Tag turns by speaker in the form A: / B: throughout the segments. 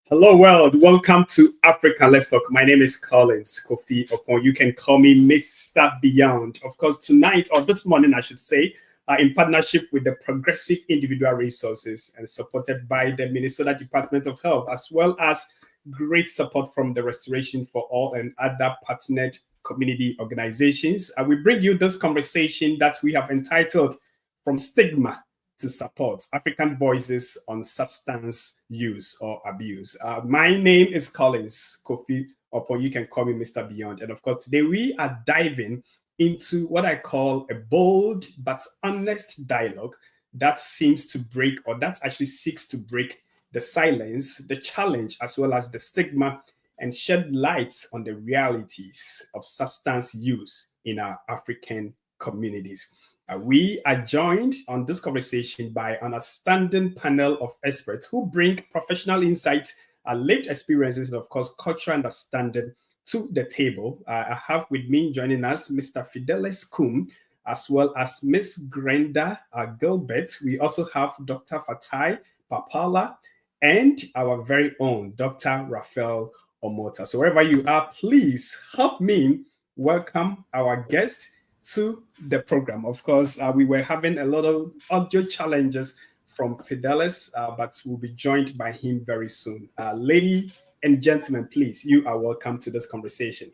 A: Hello, world. Welcome to Africa Let's Talk. My name is Collins Kofi Okon. You can call me Mr. Beyond. Of course, tonight, or this morning, I should say, in partnership with the Progressive Individual Resources and supported by the Minnesota Department of Health, as well as great support from the Restoration for All and other partnered community organizations. We bring you this conversation that we have entitled From Stigma to Support African Voices on Substance Use or Abuse. My name is Collins Kofi Okon. You can call me Mr. Beyond. And of course, today we are diving into what I call a bold but honest dialogue that seems to break, or that actually seeks to break the silence, the challenge, as well as the stigma, and shed light on the realities of substance use in our African communities. We are joined on this conversation by an outstanding panel of experts who bring professional insights, lived experiences, and of course, cultural understanding to the table. I have with me joining us Mr. Fidelis Kum, as well as Miss Grenda Gilbert. We also have Dr. Fatai Papala and our very own Dr. Raphael Omota. So wherever you are, please help me welcome our guest to the program. Of course, we were having a lot of audio challenges from Fidelis, but we'll be joined by him very soon. Lady and gentlemen, please, you are welcome to this conversation.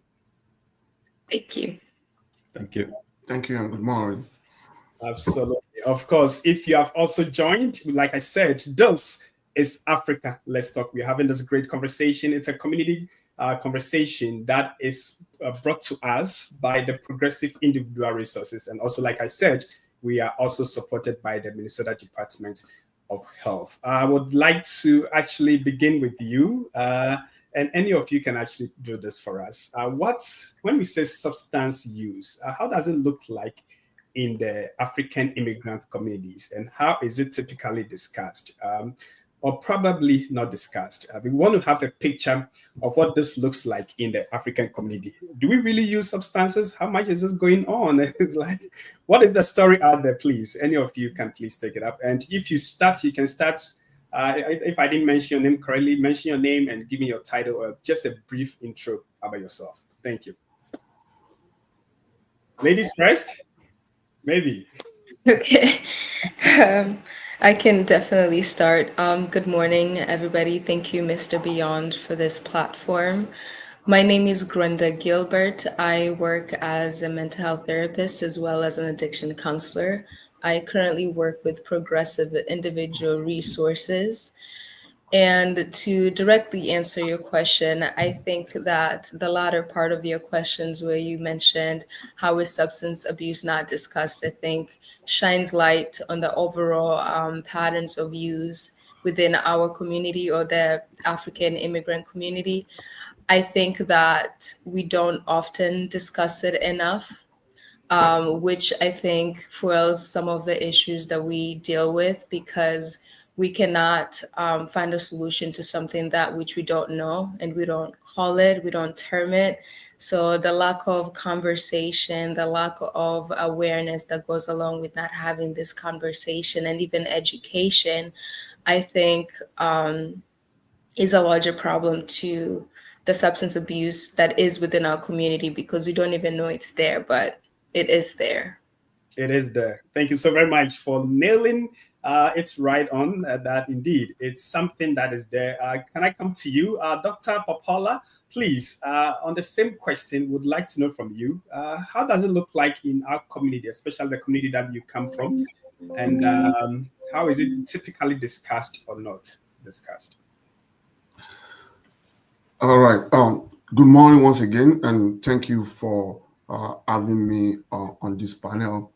B: Thank you.
C: Thank you.
D: Thank you and good morning.
A: Absolutely. Of course, if you have also joined, like I said, this is Africa Let's Talk. We're having this great conversation. It's a community conversation that is brought to us by the Progressive Individual Resources. And also, like I said, we are also supported by the Minnesota Department of Health. I would like to actually begin with you, and any of you can actually do this for us. When we say substance use, how does it look like in the African immigrant communities, and how is it typically discussed? Or probably not discussed. We want to have a picture of what this looks like in the African community. Do we really use substances? How much is this going on? It's like, what is the story out there, please? Any of you can please take it up. And if you start, you can start. If I didn't mention your name correctly, mention your name and give me your title or just a brief intro about yourself. Thank you. Ladies first, maybe.
B: Okay. I can definitely start. Good morning, everybody. Thank you, Mr. Beyond, for this platform. My name is Grenda Gilbert. I work as a mental health therapist as well as an addiction counselor. I currently work with Progressive Individual Resources. And to directly answer your question, I think that the latter part of your questions where you mentioned how is substance abuse not discussed, I think shines light on the overall patterns of use within our community or the African immigrant community. I think that we don't often discuss it enough, which I think fuels some of the issues that we deal with because we cannot find a solution to something that which we don't know and we don't call it, we don't term it. So the lack of conversation, the lack of awareness that goes along with not having this conversation and even education, I think is a larger problem to the substance abuse that is within our community because we don't even know it's there, but it is there.
A: It is there. Thank you so very much for nailing it's right on that indeed. It's something that is there. Can I come to you? Dr. Papala, please, on the same question, would like to know from you, how does it look like in our community, especially the community that you come from? And how is it typically discussed or not discussed?
D: All right. Good morning once again, and thank you for having me on this panel.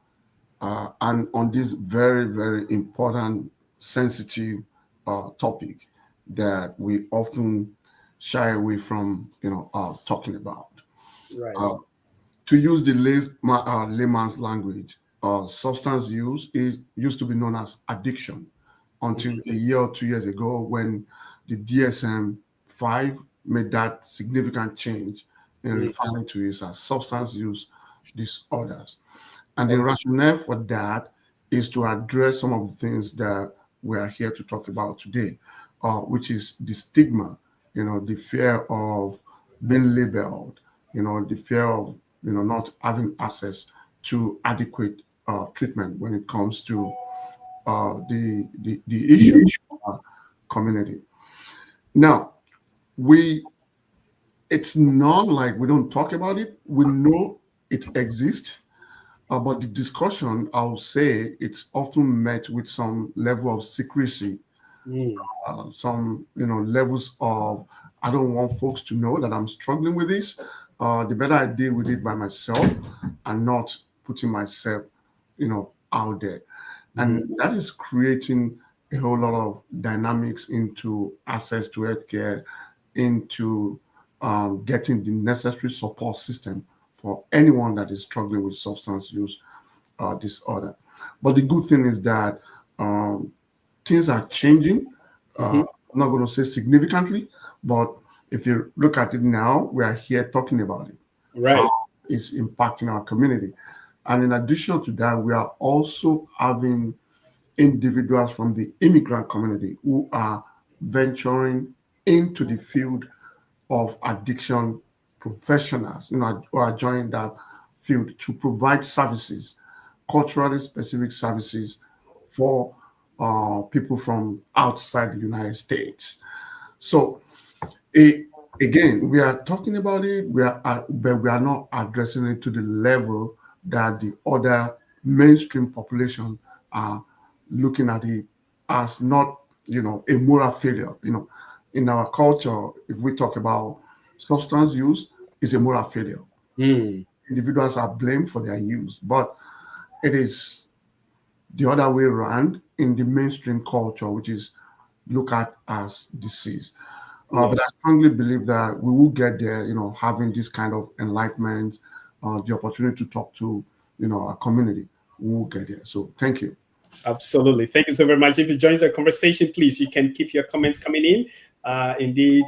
D: And on this very, very important, sensitive topic that we often shy away from, talking about.
A: Right.
D: To use the layman's language, substance use used to be known as addiction until a year or 2 years ago when the DSM-5 made that significant change referring to it as substance use disorders. And the rationale for that is to address some of the things that we are here to talk about today, which is the stigma, the fear of being labeled, the fear of, not having access to adequate treatment when it comes to the issue of our community. Now, it's not like we don't talk about it. We know it exists, but the discussion, I would say, it's often met with some level of secrecy, some levels of I don't want folks to know that I'm struggling with this. The better I deal with it by myself and not putting myself, out there, and that is creating a whole lot of dynamics into access to healthcare, into getting the necessary support system for anyone that is struggling with substance use disorder. But the good thing is that things are changing. I'm not going to say significantly, but if you look at it now, we are here talking about it.
A: Right.
D: How it's impacting our community. And in addition to that, we are also having individuals from the immigrant community who are venturing into the field of addiction professionals, who are joining that field to provide services, culturally specific services for people from outside the United States. So, again, we are talking about it, but we are not addressing it to the level that the other mainstream population are looking at it as not, a moral failure. In our culture, if we talk about substance use, it's a moral failure. Individuals are blamed for their use, but it is the other way around in the mainstream culture, which is looked at as disease. But I strongly believe that we will get there, having this kind of enlightenment, the opportunity to talk to, our community. We will get there. So thank you.
A: Absolutely. Thank you so very much. If you joined the conversation, please, you can keep your comments coming in. Indeed,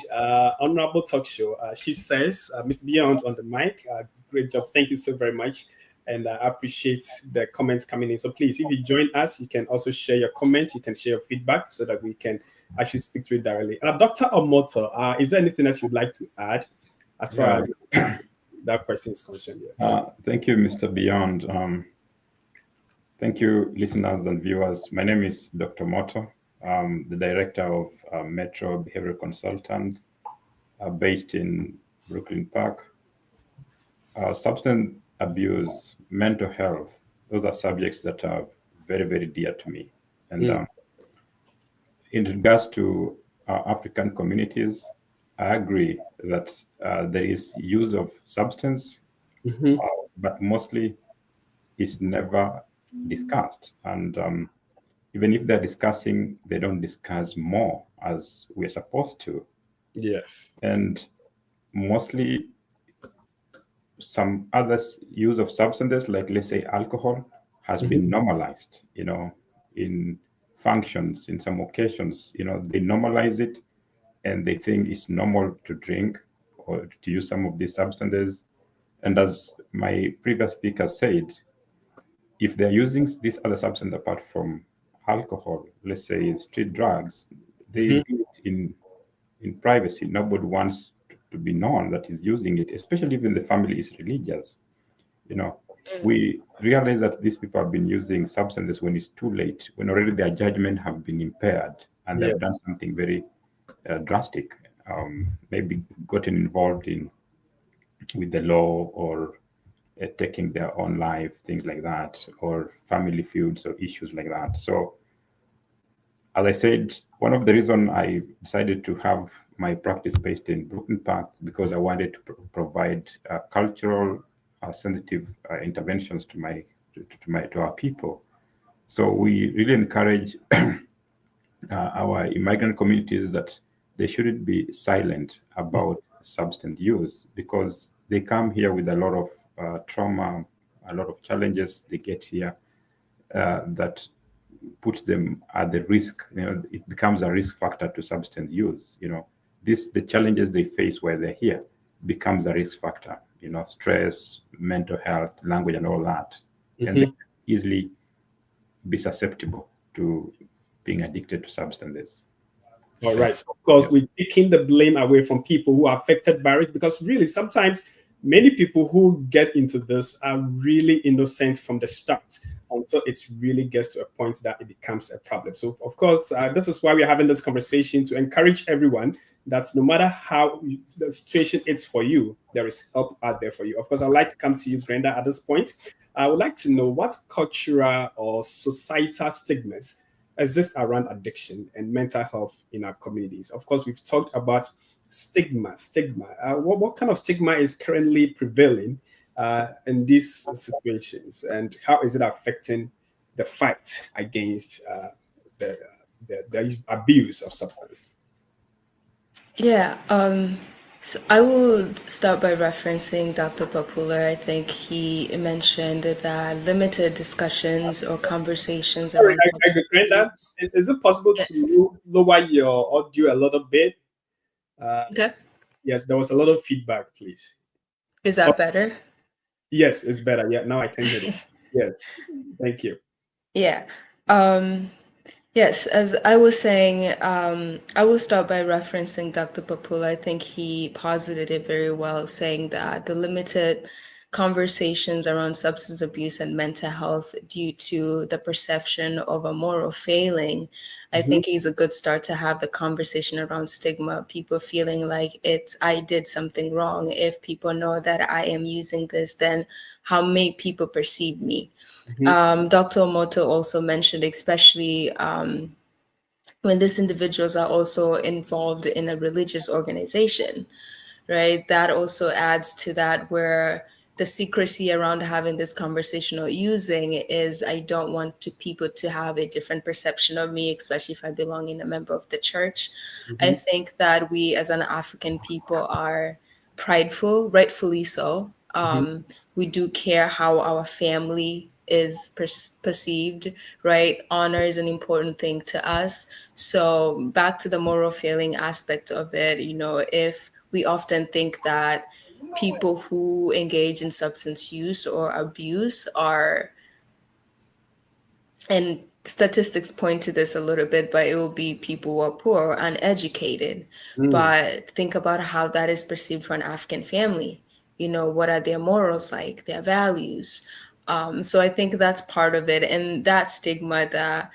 A: Honorable Talk Show. She says, Mr. Beyond on the mic, great job. Thank you so very much. And I appreciate the comments coming in. So please, if you join us, you can also share your comments. You can share your feedback so that we can actually speak to it directly. Dr. Omoto, is there anything else you'd like to add as far as that question is concerned? Yes.
C: Thank you, Mr. Beyond. Thank you, listeners and viewers. My name is Dr. Moto. I'm the director of Metro Behavioral Consultants based in Brooklyn Park. Substance abuse, mental health, those are subjects that are very, very dear to me. And in regards to African communities, I agree that there is use of substance, but mostly it's never discussed. And even if they're discussing, they don't discuss more as we're supposed to.
A: Yes.
C: And mostly some other use of substances, like let's say alcohol, has been normalized, in functions, in some occasions, they normalize it and they think it's normal to drink or to use some of these substances. And as my previous speaker said, if they're using this other substance apart from alcohol, let's say street drugs, they do it in privacy. Nobody wants to be known that is using it, especially when the family is religious. We realize that these people have been using substances when it's too late, when already their judgment have been impaired and they've done something very drastic, maybe gotten involved with the law or taking their own life, things like that, or family feuds or issues like that. So, as I said, one of the reasons I decided to have my practice based in Brooklyn Park because I wanted to provide cultural sensitive interventions to our people. So we really encourage our immigrant communities that they shouldn't be silent about substance use because they come here with a lot of trauma, a lot of challenges they get here that put them at the risk. It becomes a risk factor to substance use. The challenges they face while they're here. becomes a risk factor. Stress, mental health, language, and all that, and they easily be susceptible to being addicted to substances.
A: All right. So of course, we're taking the blame away from people who are affected by it, because really sometimes many people who get into this are really innocent from the start until it really gets to a point that it becomes a problem. So of course, this is why we're having this conversation, to encourage everyone that no matter how the situation is for you, there is help out there for you. Of course, I'd like to come to you, Brenda, at this point. I would like to know what cultural or societal stigmas exist around addiction and mental health in our communities. Of course, we've talked about stigma. What kind of stigma is currently prevailing in these situations, and how is it affecting the fight against the abuse of substance?
B: Yeah, so I will start by referencing Dr. Papula. I think he mentioned that limited discussions or conversations
A: Sorry,
B: around substance
A: Brenda,
B: abuse.
A: is it possible
B: Yes.
A: to lower your audio a little bit?
B: Okay.
A: Yes, there was a lot of feedback, please.
B: Is
A: Oh,
B: that better?
A: yes, it's better. Yeah, now I can hear you. Yes, thank you.
B: Yeah. Um, Yes, as I was saying, I will start by referencing Dr. Papula. I think he posited it very well, saying that the limited conversations around substance abuse and mental health due to the perception of a moral failing, I think is a good start to have the conversation around stigma. People feeling like I did something wrong. If people know that I am using this, then how may people perceive me? Dr. Omoto also mentioned, especially when these individuals are also involved in a religious organization, right? That also adds to that, where the secrecy around having this conversation or using is, I don't want people to have a different perception of me, especially if I belong in a member of the church. I think that we as an African people are prideful, rightfully so. We do care how our family is perceived, right? Honor is an important thing to us. So back to the moral failing aspect of it, if we often think that people who engage in substance use or abuse are, and statistics point to this a little bit, but it will be people who are poor or uneducated. But think about how that is perceived for an African family. What are their morals like, their values? So I think that's part of it. And that stigma, that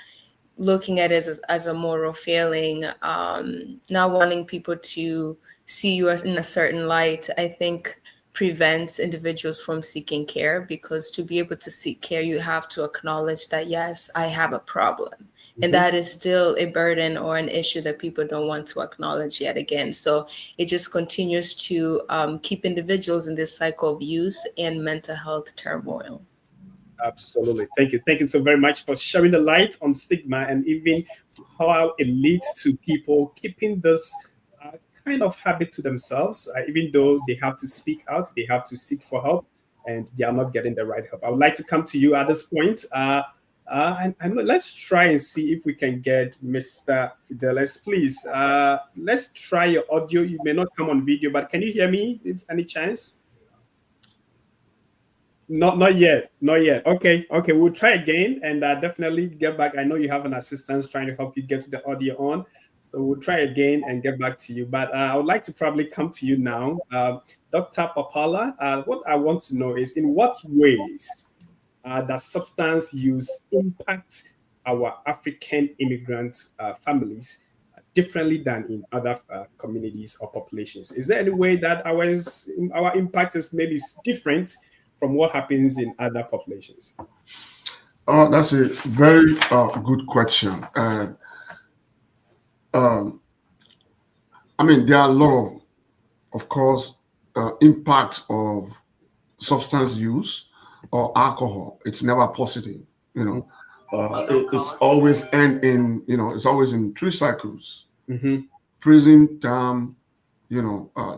B: looking at it as a moral failing, not wanting people to see you as in a certain light, I think prevents individuals from seeking care, because to be able to seek care, you have to acknowledge that, yes, I have a problem. And that is still a burden or an issue that people don't want to acknowledge yet again. So it just continues to keep individuals in this cycle of use and mental health turmoil.
A: Absolutely. Thank you. Thank you so very much for sharing the light on stigma, and even how it leads to people keeping this uh, kind of habit to themselves, even though they have to speak out, they have to seek for help, and they are not getting the right help. I would like to come to you at this point. And let's try and see if we can get Mr. Fidelis, please. Let's try your audio. You may not come on video, but can you hear me? If any chance? Not yet. Not yet. Okay. Okay. We'll try again and definitely get back. I know you have an assistant trying to help you get the audio on. So we'll try again and get back to you. But I would like to probably come to you now. Dr. Papala, what I want to know is, in what ways does substance use impact our African immigrant families differently than in other communities or populations? Is there any way that our impact is maybe different from what happens in other populations?
D: That's a very good question. And I mean, there are a lot of course, impacts of substance use or alcohol. It's never positive, you know. It's always end in, it's always in three cycles: prison term,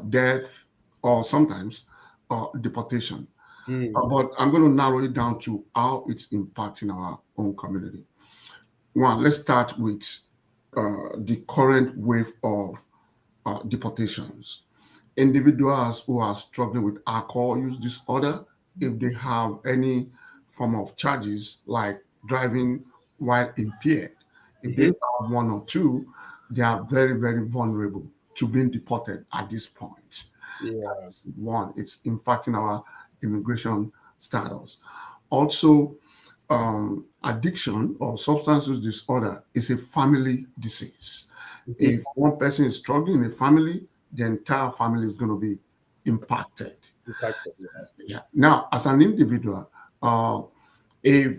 D: death, or sometimes deportation. But I'm going to narrow it down to how it's impacting our own community. One, let's start with the current wave of deportations. individuals who are struggling with alcohol use disorder, if they have any form of charges like driving while impaired, if they have one or two, they are very, very vulnerable to being deported at this point.
A: Yeah.
D: One, it's impacting our immigration status. Also, addiction or substance use disorder is a family disease. If one person is struggling in a family, the entire family is going to be impacted.
A: Yes.
D: Yeah. Now, as an individual, if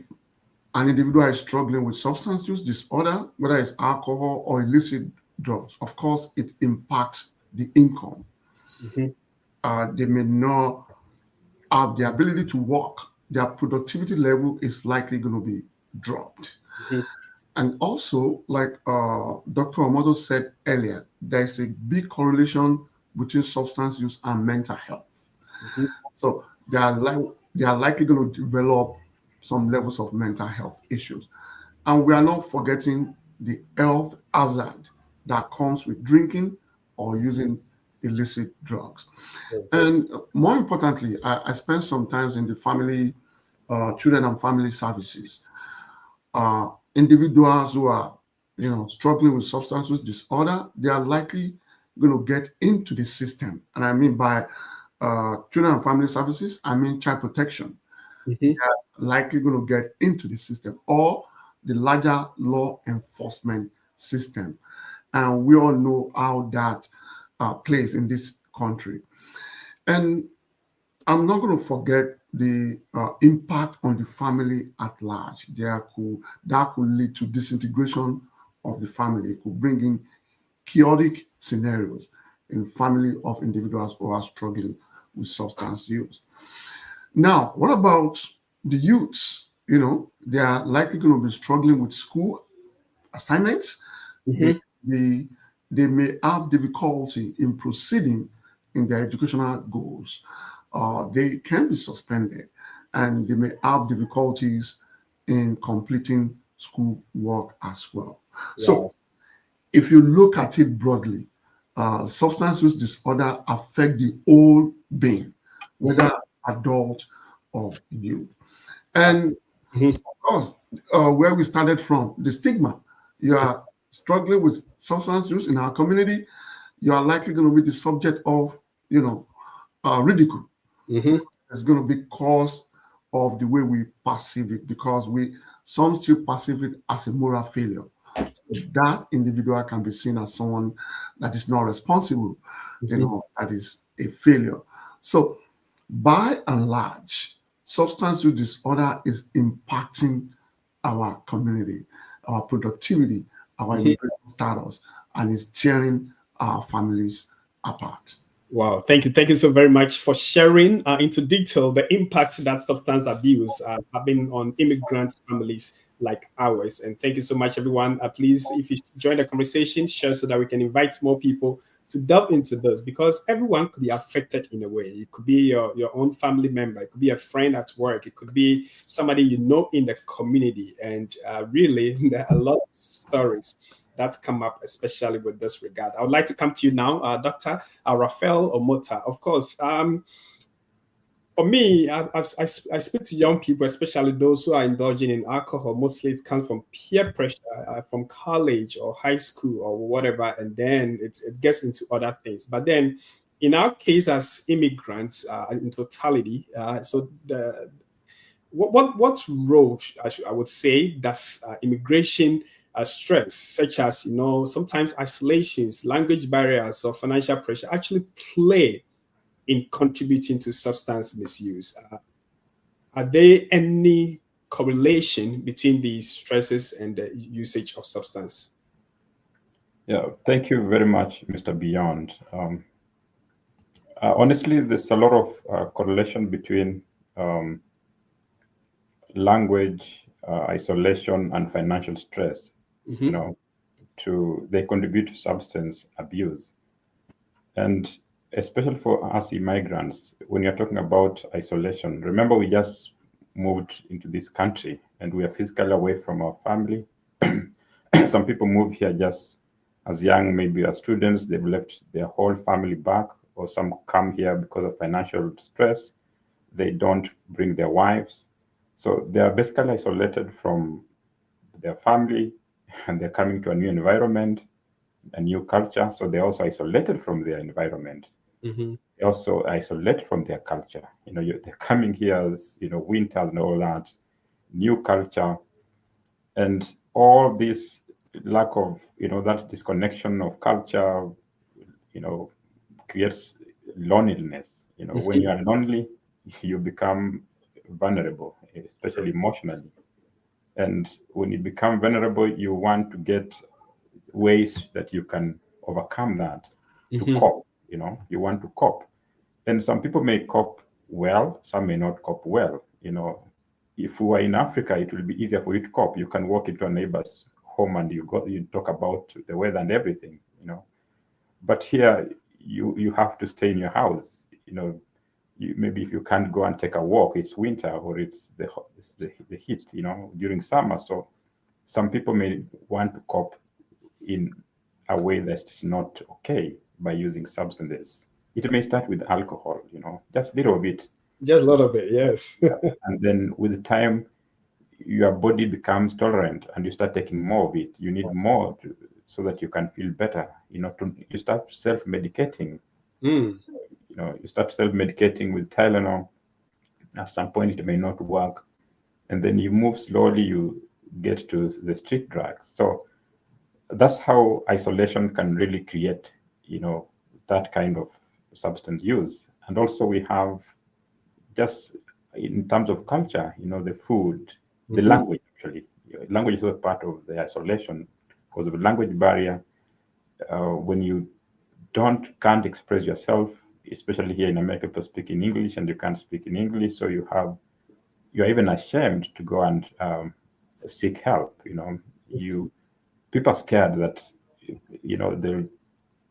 D: an individual is struggling with substance use disorder, whether it's alcohol or illicit drugs, of course, it impacts the income. They may not have the ability to work. Their productivity level is likely going to be dropped. And also, like Dr. Omodo said earlier, there's a big correlation between substance use and mental health. So they are likely going to develop some levels of mental health issues. And we are not forgetting the health hazard that comes with drinking or using illicit drugs. And more importantly, I spent some time in the family, children and family services. Individuals who are, struggling with substance use disorder, they are likely going to get into the system. And I mean by children and family services, I mean child protection. They are likely going to get into the system or the larger law enforcement system. And we all know how that plays in this country. And I'm not going to forget the impact on the family at large. That could lead to disintegration of the family. It could bring in chaotic scenarios in family of individuals who are struggling with substance use. Now, what about the youths? They are likely going to be struggling with school assignments. They may have difficulty in proceeding in their educational goals. They can be suspended, and they may have difficulties in completing school work as well. So if you look at it broadly, substance use disorder affect the whole being, whether adult or youth. And of course, where we started from, the stigma. You are struggling with substance use in our community, you are likely going to be the subject of, ridicule. It's going to be cause of the way we perceive it, because some still perceive it as a moral failure. That individual can be seen as someone that is not responsible, that is a failure. So by and large, substance use disorder is impacting our community, our productivity, our immigration status, and is tearing our families apart.
A: Wow, thank you. Thank you so very much for sharing into detail the impacts that substance abuse having on immigrant families like ours. And thank you so much, everyone. Please, if you join the conversation, share so that we can invite more people to delve into this, because everyone could be affected in a way. It could be your own family member, it could be a friend at work, it could be somebody you know in the community. And really, there are a lot of stories that's come up, especially with this regard. I would like to come to you now, Dr. Raphael Omota. Of course, for me, I speak to young people, especially those who are indulging in alcohol. Mostly it comes from peer pressure, from college or high school or whatever, and then it gets into other things. But then, in our case as immigrants, in totality, so what role I would say does immigration stress, such as sometimes isolations, language barriers, or financial pressure, actually play in contributing to substance misuse? Are there any correlation between these stresses and the usage of substance?
C: Yeah, thank you very much, Mr. Beyond. Honestly, there's a lot of correlation between language, isolation, and financial stress. They contribute to substance abuse. And especially for us immigrants, when you're talking about isolation, remember we just moved into this country and we are physically away from our family. Some people move here just as young, maybe as students, they've left their whole family back, or some come here because of financial stress. They don't bring their wives. So they are basically isolated from their family, and they're coming to a new environment, a new culture. So they're also isolated from their environment.
A: Mm-hmm.
C: They also isolate from their culture. They're coming here, winters and all that, new culture, and all this lack of, that disconnection of culture, creates loneliness. When you are lonely, you become vulnerable, especially emotionally. And when you become vulnerable, you want to get ways that you can overcome that, to
A: Mm-hmm.
C: cope. You want to cope. And some people may cope well, some may not cope well. If we were in Africa, it will be easier for you to cope. You can walk into a neighbor's home and you talk about the weather and everything. But here, you have to stay in your house. Maybe if you can't go and take a walk, it's winter or it's the heat. During summer. So some people may want to cope in a way that's not okay by using substances. It may start with alcohol, just a little bit.
A: Just a little bit, yes.
C: And then with time, your body becomes tolerant and you start taking more of it. You need more so that you can feel better. You start self-medicating.
A: Mm.
C: You start self-medicating with Tylenol. At some point, it may not work. And then you move slowly, you get to the street drugs. So that's how isolation can really create, that kind of substance use. And also we have, just in terms of culture, the food, the
A: Mm-hmm.
C: language, actually. Language is also part of the isolation because of the language barrier. When you can't express yourself, especially here in America, people speak in English and you can't speak in English, so you're even ashamed to go and seek help. People are scared that they'll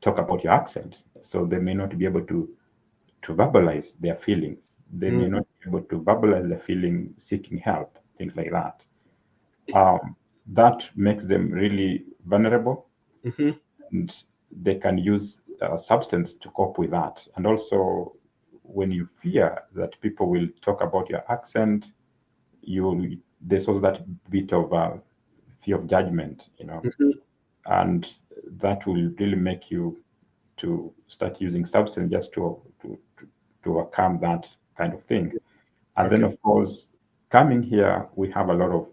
C: talk about your accent, so they may not be able to verbalize their feelings. They may not be able to verbalize their feeling, seeking help, things like that. That makes them really vulnerable,
A: Mm-hmm.
C: and they can use substance to cope with that. And also, when you fear that people will talk about your accent, there's also that bit of fear of judgment.
A: Mm-hmm.
C: And that will really make you to start using substance just to overcome that kind of thing. And then,
A: Okay.
C: of course, coming here, we have a lot of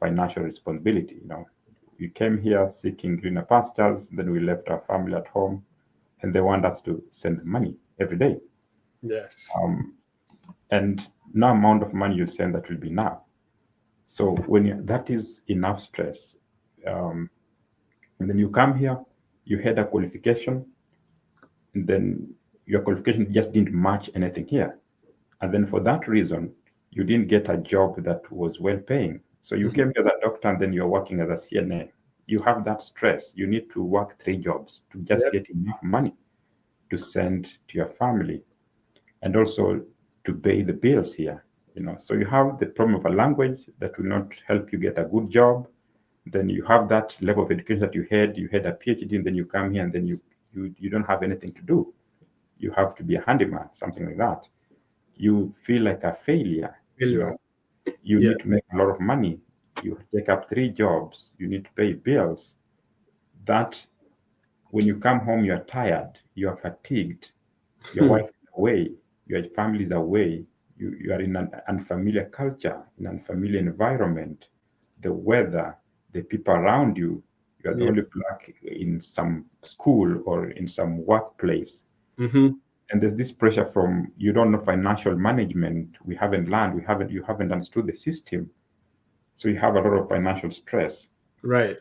C: financial responsibility. We came here seeking greener pastures, then we left our family at home, and they want us to send money every day.
A: Yes.
C: And no amount of money you send that will be enough. So that is enough stress. And then you come here, you had a qualification, and then your qualification just didn't match anything here. And then for that reason, you didn't get a job that was well paying. So you came here as a doctor and then you're working as a CNA. You have that stress. You need to work 3 jobs to just
A: Yep.
C: get enough money to send to your family and also to pay the bills here. So you have the problem of a language that will not help you get a good job. Then you have that level of education that you had a PhD, and then you come here and then you don't have anything to do. You have to be a handyman, something like that. You feel like a failure.
A: Failure.
C: You
A: Yeah.
C: need to make a lot of money. You take up 3 jobs. You need to pay bills. That when you come home, you are tired. You are fatigued. Your wife is away. Your family is away. You are in an unfamiliar culture, in an unfamiliar environment. The weather, the people around you. You are the
A: Yeah.
C: only black in some school or in some workplace.
A: Mm-hmm.
C: And there's this pressure from, you don't know financial management. You haven't understood the system. So you have a lot of financial stress.
A: Right.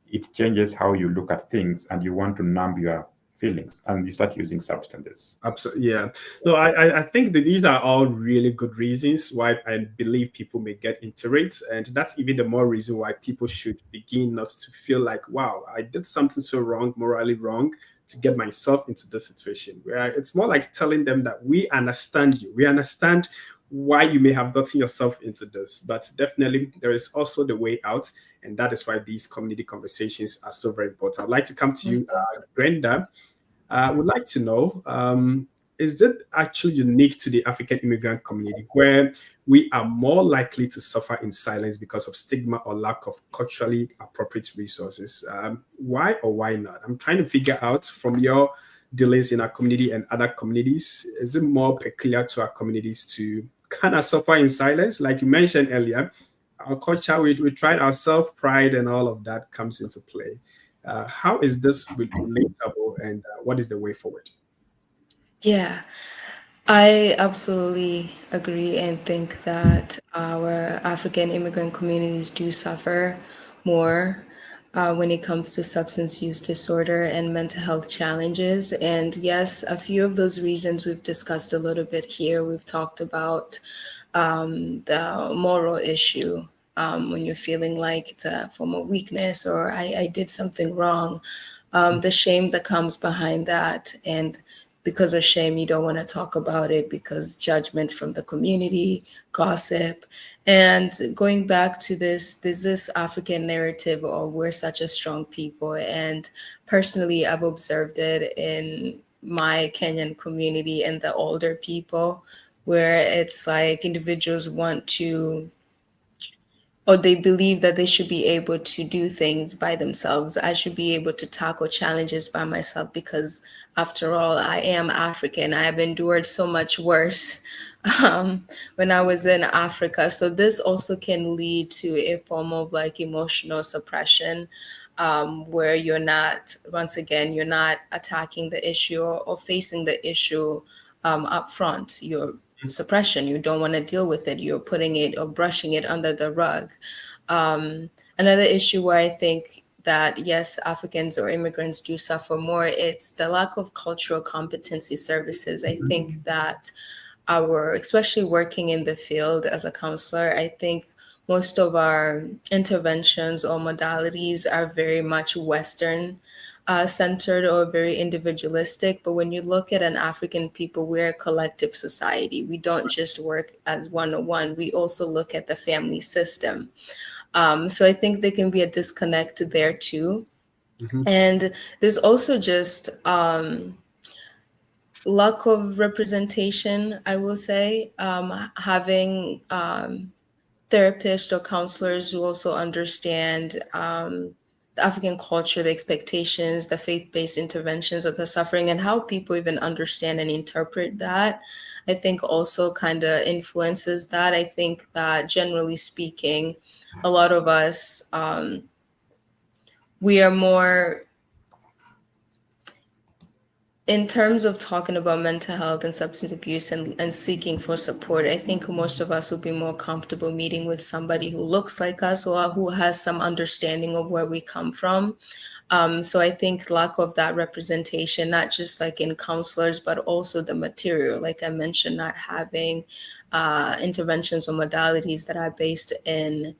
C: It changes how you look at things and you want to numb your feelings and you start using substances.
A: Absolutely. Yeah. No, I think that these are all really good reasons why I believe people may get into it. And that's even the more reason why people should begin not to feel like, wow, I did something so wrong, morally wrong, to get myself into this situation. Where it's more like telling them that we understand you. We understand why you may have gotten yourself into this. But definitely there is also the way out. And that is why these community conversations are so very important. I'd like to come to you, Brenda. I would like to know, is it actually unique to the African immigrant community where we are more likely to suffer in silence because of stigma or lack of culturally appropriate resources? Why or why not? I'm trying to figure out from your dealings in our community and other communities, is it more peculiar to our communities to kind of suffer in silence? Like you mentioned earlier, our culture, we tried our self pride and all of that comes into play. How is this relatable and what is the way forward?
B: Yeah, I absolutely agree and think that our African immigrant communities do suffer more when it comes to substance use disorder and mental health challenges. And yes, a few of those reasons we've discussed a little bit here. We've talked about the moral issue. When you're feeling like it's a form of weakness or I did something wrong, the shame that comes behind that. And because of shame, you don't want to talk about it because judgment from the community, gossip. And going back to there's this African narrative, oh, we're such a strong people. And personally, I've observed it in my Kenyan community and the older people, where it's like individuals want to or they believe that they should be able to do things by themselves. I should be able to tackle challenges by myself because, after all, I am African. I have endured so much worse when I was in Africa. So, this also can lead to a form of like emotional suppression. Where you're not, once again, you're not attacking the issue or facing the issue up front. You're suppression. You don't want to deal with it. You're putting it or brushing it under the rug. Another issue where I think that yes, Africans or immigrants do suffer more, it's the lack of cultural competency services. I think that especially working in the field as a counselor, I think most of our interventions or modalities are very much Western centered or very individualistic. But when you look at an African people, we're a collective society. We don't just work as one on one, we also look at the family system. So I think there can be a disconnect there too.
A: Mhm.
B: And there's also just lack of representation, I will say, having therapists or counselors who also understand the African culture, the expectations, the faith-based interventions of the suffering, and how people even understand and interpret that. I think also kind of influences that. I think that generally speaking, a lot of us, we are more in terms of talking about mental health and substance abuse and seeking for support. I think most of us would be more comfortable meeting with somebody who looks like us or who has some understanding of where we come from. So I think lack of that representation, not just like in counselors, but also the material, like I mentioned, not having interventions or modalities that are based in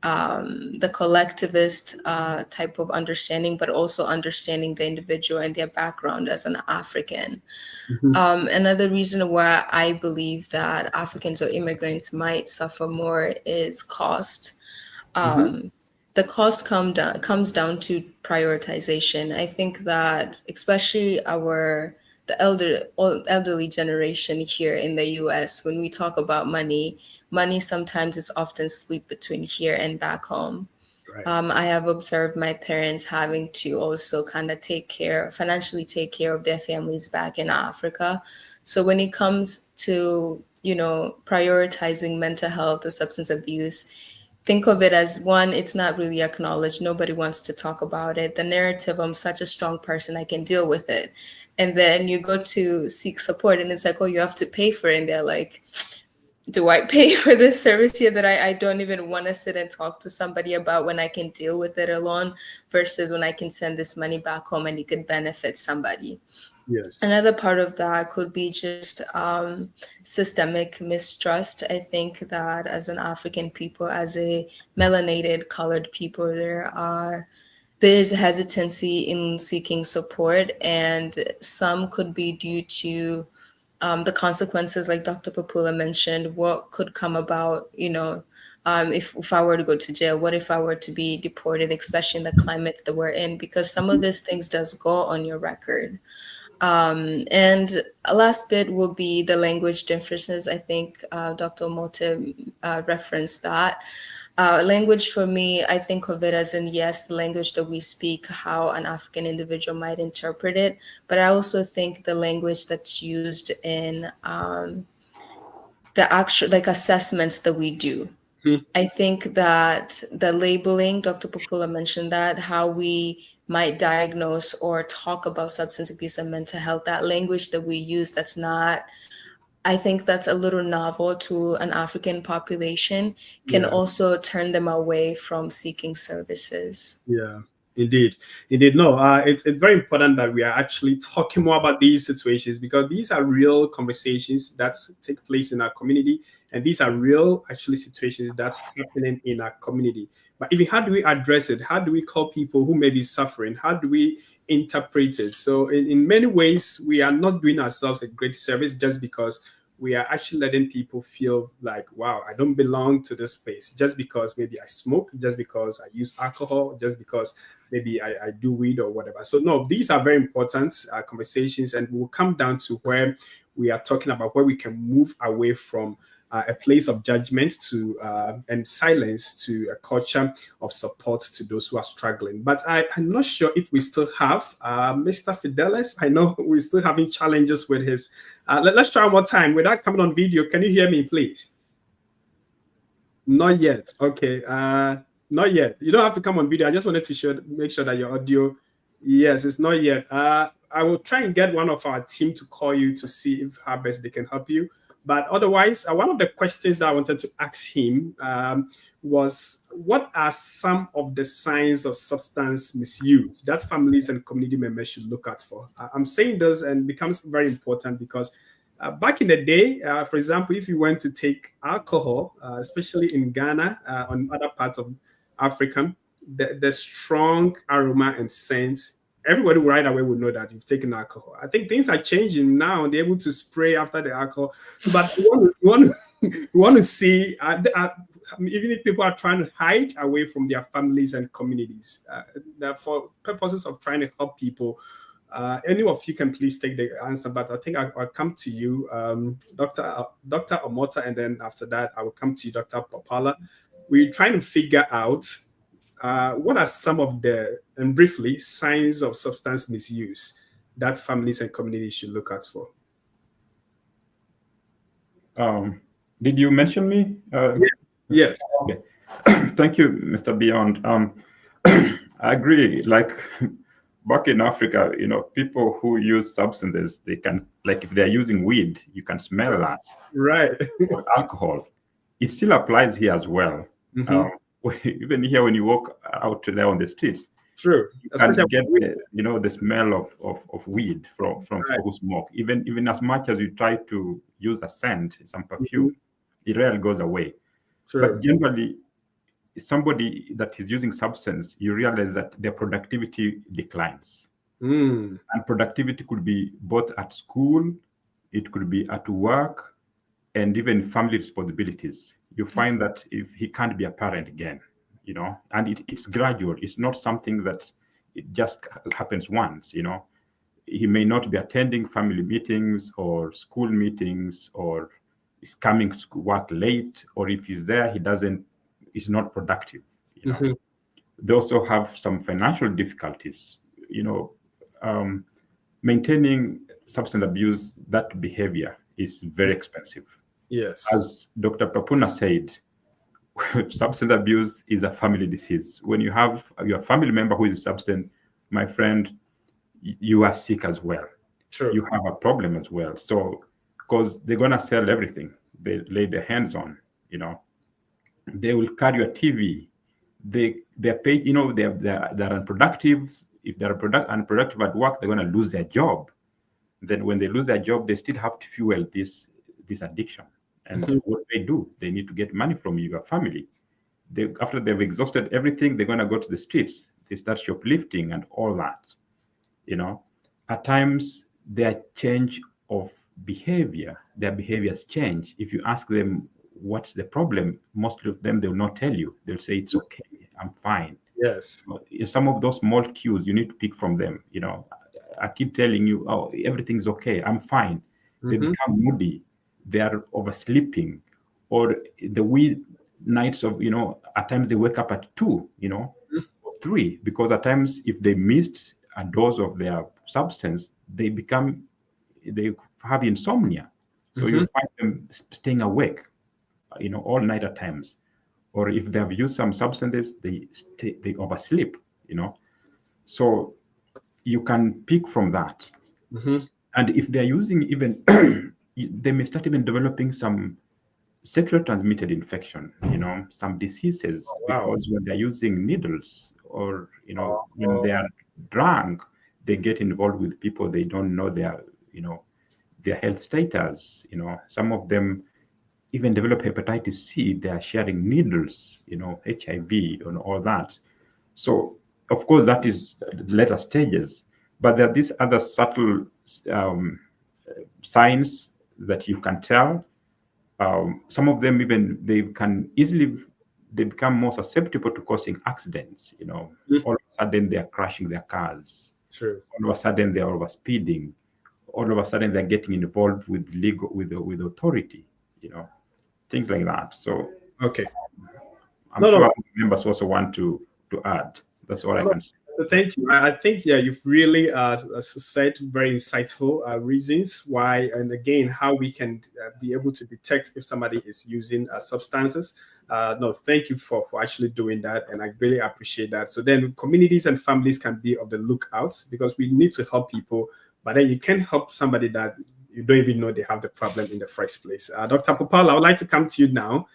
B: the collectivist type of understanding, but also understanding the individual and their background as an African.
A: Mhm.
B: Another reason why I believe that Africans or immigrants might suffer more is cost.
A: Mhm.
B: The cost comes down to prioritization. I think that especially the elderly generation here in the US, when we talk about money sometimes is often split between here and back home.
A: Right.
B: I have observed my parents having to also kind of financially take care of their families back in Africa. So when it comes to, prioritizing mental health or substance abuse, think of it as one, it's not really acknowledged. Nobody wants to talk about it. The narrative, I'm such a strong person, I can deal with it. And then you go to seek support and it's like, oh, you have to pay for it. And they're like, do I pay for this service here that I don't even want to sit and talk to somebody about when I can deal with it alone versus when I can send this money back home and it could benefit somebody?
A: Yes.
B: Another part of that could be just systemic mistrust. I think that as an African people, as a melanated colored people, there is a hesitancy in seeking support, and some could be due to the consequences, like Dr. Papula mentioned, what could come about, if I were to go to jail, what if I were to be deported, especially in the climate that we're in, because some of these things does go on your record. And a last bit will be the language differences. I think Dr. Mote referenced that. Language for me, I think of it as in, yes, the language that we speak, how an African individual might interpret it. But I also think the language that's used in the actual, like, assessments that we do. I think that the labeling, Dr. Pokula mentioned that, how we might diagnose or talk about substance abuse and mental health, that language that we use, that's not, I think that's a little novel to an African population, can also turn them away from seeking services.
A: Yeah, indeed, indeed. No, it's very important that we are actually talking more about these situations, because these are real conversations that take place in our community, and these are real, actually, situations that's happening in our community. But even, how do we address it? How do we call people who may be suffering? How do we interpret it? So, in many ways, we are not doing ourselves a great service just because we are actually letting people feel like, wow, I don't belong to this place just because maybe I smoke, just because I use alcohol, just because maybe I do weed or whatever. So, no, these are very important conversations, and we'll come down to where we are talking about where we can move away from a place of judgment to and silence, to a culture of support to those who are struggling. But I'm not sure if we still have Mr. Fidelis. I know we're still having challenges with his. Let's try one more time without coming on video. Can you hear me, please? Not yet. Okay. Not yet. You don't have to come on video. I just wanted to make sure that your audio. Yes, it's not yet. I will try and get one of our team to call you to see if how best they can help you. But otherwise, one of the questions that I wanted to ask him was, what are some of the signs of substance misuse that families and community members should look out for? I'm saying this, and becomes very important because back in the day, for example, if you went to take alcohol, especially in Ghana, on other parts of Africa, the strong aroma and scent, everybody right away would know that you've taken alcohol. I think things are changing now. They're able to spray after the alcohol. So, but we want to see, even if people are trying to hide away from their families and communities, for purposes of trying to help people. Any of you can please take the answer, but I think I'll come to you, Dr. Omota, and then after that, I will come to you, Dr. Popala. We're trying to figure out what are some of the, and briefly, signs of substance misuse that families and communities should look out for.
C: Did you mention me?
A: Yes.
C: Okay. Thank you, Mr. Beyond. I agree. Like, back in Africa, people who use substances, they can, like, if they're using weed, you can smell that.
A: Right.
C: Or alcohol. It still applies here as well. Even here, when you walk out there on the streets,
A: true,
C: you can get the smell of weed from who smoke. Even as much as you try to use a scent, some perfume, it rarely goes away. True. But generally, somebody that is using substance, you realize that their productivity declines. And productivity could be both at school, it could be at work, and even family responsibilities. You find that if he can't be a parent again, and it's gradual. It's not something that it just happens once, He may not be attending family meetings or school meetings, or is coming to work late, or if he's there, he's not productive. They also have some financial difficulties, maintaining substance abuse, that behavior is very expensive.
A: Yes.
C: As Dr. Papuna said, substance abuse is a family disease. When you have your family member who is substance, my friend, you are sick as well.
A: True.
C: You have a problem as well. So, because they're going to sell everything they lay their hands on, they will carry your TV. They're paid, they're unproductive. If they're unproductive at work, they're going to lose their job. Then when they lose their job, they still have to fuel this addiction. And what do? They need to get money from your family. After they've exhausted everything, they're going to go to the streets. They start shoplifting and all that. At times, their change of behavior, their behaviors change. If you ask them what's the problem, most of them, they will not tell you. They'll say, it's okay, I'm fine.
A: Yes.
C: Some of those small cues, you need to pick from them. I keep telling you, oh, everything's okay, I'm fine. They become moody. They are oversleeping, or the wee nights of, at times they wake up at 2, or 3, because at times if they missed a dose of their substance, they have insomnia. So you find them staying awake, all night at times. Or if they have used some substances, they oversleep, So you can pick from that. And if they're using even, they may start even developing some sexually transmitted infection, some diseases, because when they're using needles, or, when they are drunk, they get involved with people they don't know their health status. Some of them even develop hepatitis C. They are sharing needles, HIV and all that. So, of course, that is later stages. But there are these other subtle signs that you can tell. Some of them even they become more susceptible to causing accidents. All of a sudden they are crashing their cars.
A: True.
C: All of a sudden they are over speeding. All of a sudden they're getting involved with with authority. Things like that. So
A: Okay.
C: I'm sure members also want to add. That's all I can say.
A: Thank you. I think, you've really said very insightful reasons why, and again, how we can be able to detect if somebody is using substances. No, thank you for actually doing that, and I really appreciate that. So then communities and families can be of the lookouts, because we need to help people, but then you can't help somebody that you don't even know they have the problem in the first place. Dr. Popal, I would like to come to you now.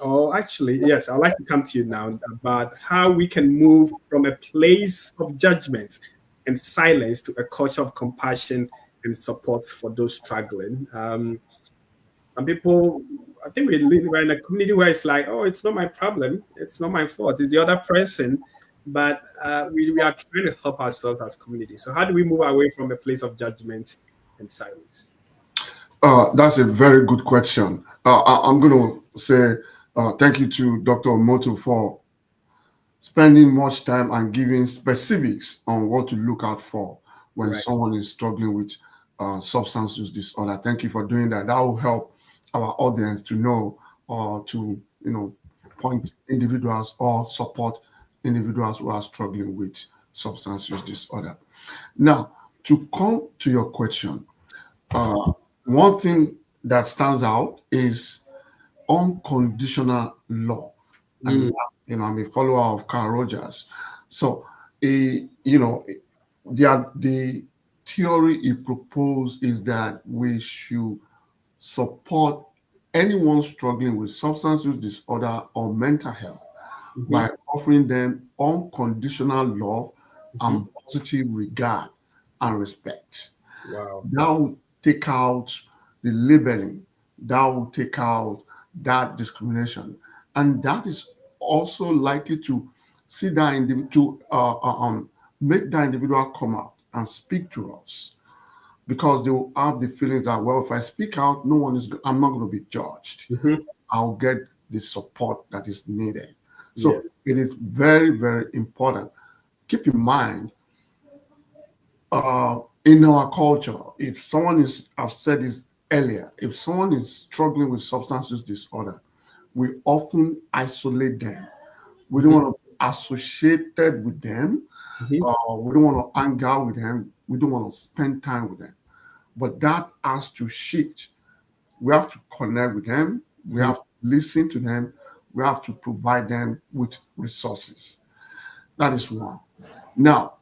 A: Or actually, yes, I'd like to come to you now about how we can move from a place of judgment and silence to a culture of compassion and support for those struggling. Some people, I think we're in a community where it's like, oh, it's not my problem, it's not my fault, it's the other person. But we are trying to help ourselves as community. So how do we move away from a place of judgment and silence?
D: That's a very good question. I'm going to say thank you to Dr. Omoto for spending much time and giving specifics on what to look out for when someone is struggling with substance use disorder. Thank you for doing that. That will help our audience to know, or to point individuals or support individuals who are struggling with substance use disorder. Now, to come to your question, one thing that stands out is unconditional love. And I'm a follower of Carl Rogers. So, the theory he proposed is that we should support anyone struggling with substance use disorder or mental health by offering them unconditional love and positive regard and respect.
A: Wow.
D: That will take out the labeling, that will take out that discrimination, and that is also likely to see that individual, make that individual come out and speak to us, because they will have the feelings that, well, if I speak out, I'm not going to be judged. I'll get the support that is needed. So it is very, very important. Keep in mind, in our culture, if someone is, I've said this earlier, if someone is struggling with substance use disorder, we often isolate them. We don't want to be associated with them. We don't want to hang out with them. We don't want to spend time with them. But that has to shift. We have to connect with them. We have to listen to them. We have to provide them with resources. That is one. Now,